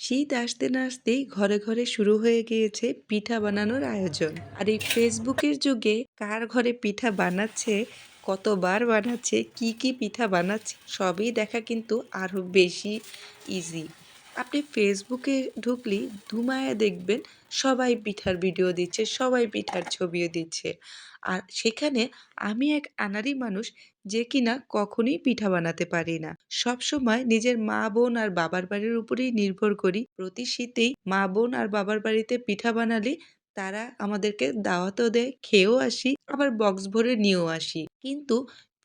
শীত আসতে না আসতেই ঘরে ঘরে শুরু হয়ে গিয়েছে পিঠা বানানোর আয়োজন। আর এই ফেসবুকের যুগে কার ঘরে পিঠা বানাচ্ছে, কতবার বানাচ্ছে, কি কি পিঠা বানাচ্ছে সবই দেখা কিন্তু আরো বেশি ইজি। আপনি ফেসবুকে ঢুকলেই ধুমায়া দেখবেন সবাই পিঠার ভিডিও দিচ্ছে, সবাই পিঠার ছবিও দিচ্ছে। আর সেখানে আমি এক আনাড়ি মানুষ যে কিনা কখনোই পিঠা বানাতে পারি না। সবসময় নিজের মা, বোন আর বাবার বাড়ির উপরেই নির্ভর করি। প্রতি শীতেই মা, বোন আর বাবার বাড়িতে পিঠা বানালে তারা আমাদেরকে দাওয়াতও দেয়, খেয়েও আসি, আবার বক্স ভরে নিয়েও আসি। কিন্তু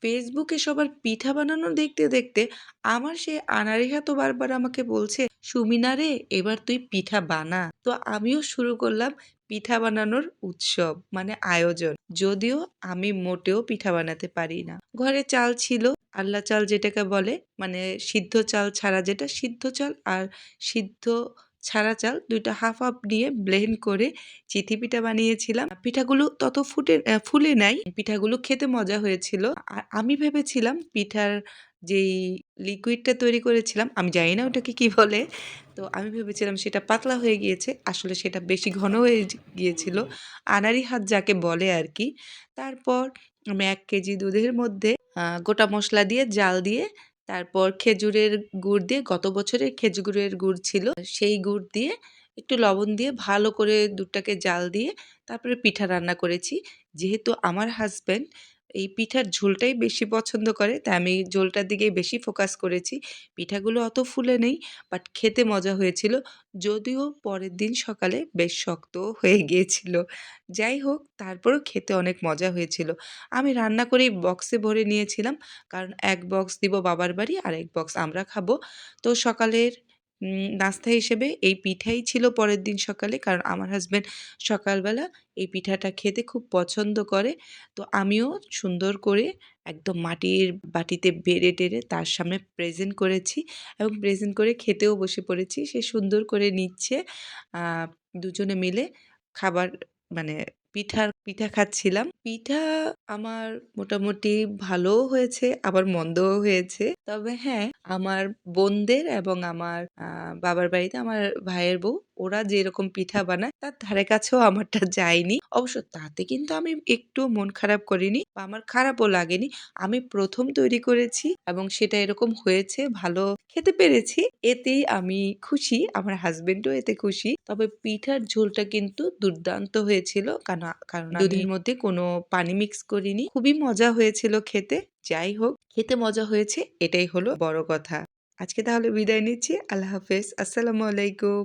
ফেসবুকে সবার পিঠা বানানো দেখতে দেখতে আমার সেই আনাড়িহা তো বারবার আমাকে বলছে, "সুমিনা রে, এবার তুই পিঠা বানা।" তো আমিও শুরু করলাম পিঠা বানানোর উৎসব মানে আয়োজন। যদিও আমি মোটেও পিঠা বানাতে পারি না। ঘরে চাল ছিল, আল্লা চাল যেটাকে বলে, মানে সিদ্ধ চাল ছাড়া যেটা, সিদ্ধ চাল আর সিদ্ধ ছাড়া চাল ২ টা হাফ, হাফ নিয়ে ব্লেন্ড করে চিথি পিঠা বানিয়েছিলাম। পিঠাগুলো তত ফুলে নাই। পিঠাগুলো খেতে মজা হয়েছিল। আর আমি ভেবেছিলাম পিঠার যেই লিকুইডটা তৈরি করেছিলাম, আমি জানি না ওটাকে কি বলে। তো আমি ভেবেছিলাম সেটা পাতলা হয়ে গিয়েছে। আসলে সেটা বেশি ঘন হয়ে গিয়েছিল। আনাড়ি হাত যাকে বলে আরকি। তারপর আমি ১ কেজি দুধের মধ্যে গোটা মসলা দিয়ে, জাল দিয়ে, তারপর খেজুরের গুড় দিয়ে, গত বছরের খেজুরের গুড় ছিল, সেই গুড় দিয়ে, একটু লবণ দিয়ে ভালো করে দুধটাকে জাল দিয়ে তারপরে পিঠা রান্না করেছি। যেহেতু আমার হাসব্যান্ড এই পিঠার ঝোলটাই বেশি পছন্দ করে, তাই আমি ঝোলটার দিকেই বেশি ফোকাস করেছি। পিঠাগুলো অত ফুলে নেই, বাট খেতে মজা হয়েছিল। যদিও পরের দিন সকালে বেশ শক্তও হয়ে গিয়েছিল। যাই হোক, তারপরেও খেতে অনেক মজা হয়েছিল। আমি রান্না করেই বক্সে ভরে নিয়েছিলাম। কারণ ১ বক্স দিব বাবার বাড়ি, আর ১ বক্স আমরা খাবো। তো সকালের নাস্তা হিসেবে এই পিঠাই ছিল পরের দিন সকালে। কারণ আমার হাসব্যান্ড সকালবেলা এই পিঠাটা খেতে খুব পছন্দ করে। তো আমিও সুন্দর করে একদম মাটির বাটিতে বেড়ে-টেড়ে তার সামনে প্রেজেন্ট করেছি এবং প্রেজেন্ট করে খেতেও বসে পড়েছি। সে সুন্দর করে নিচ্ছে। আ দুজনে মিলে খাবার মানে পিঠা খাচ্ছিলাম। পিঠা আমার মোটামুটি ভালোও হয়েছে, আবার মন্দও হয়েছে। তবে হ্যাঁ, আমার বোনদের এবং আমার বাবার বাড়িতে আমার ভাইয়ের বউ, ওরা যেরকম পিঠা বানায় তার ধারে কাছেও আমারটা যায়নি। অবশ্য তাতে কিন্তু আমি একটুও মন খারাপ করিনি বা আমার খারাপও লাগেনি। আমি ১ম তৈরি করেছি এবং সেটা এরকম হয়েছে, ভালো খেতে পেরেছি। এতেই আমি খুশি, আমার হাসব্যান্ডও এতে খুশি। তবে পিঠার ঝোলটা কিন্তু দুর্দান্ত হয়েছিল। কারণ আমি দুধের মধ্যে কোনো পানি মিক্স করিনি। খুবই মজা হয়েছিল খেতে। যাই হোক, খেতে মজা হয়েছে এটাই হলো বড় কথা। আজকে তাহলে বিদায় নিচ্ছি। আল্লাহ হাফেজ। আসসালামু আলাইকুম।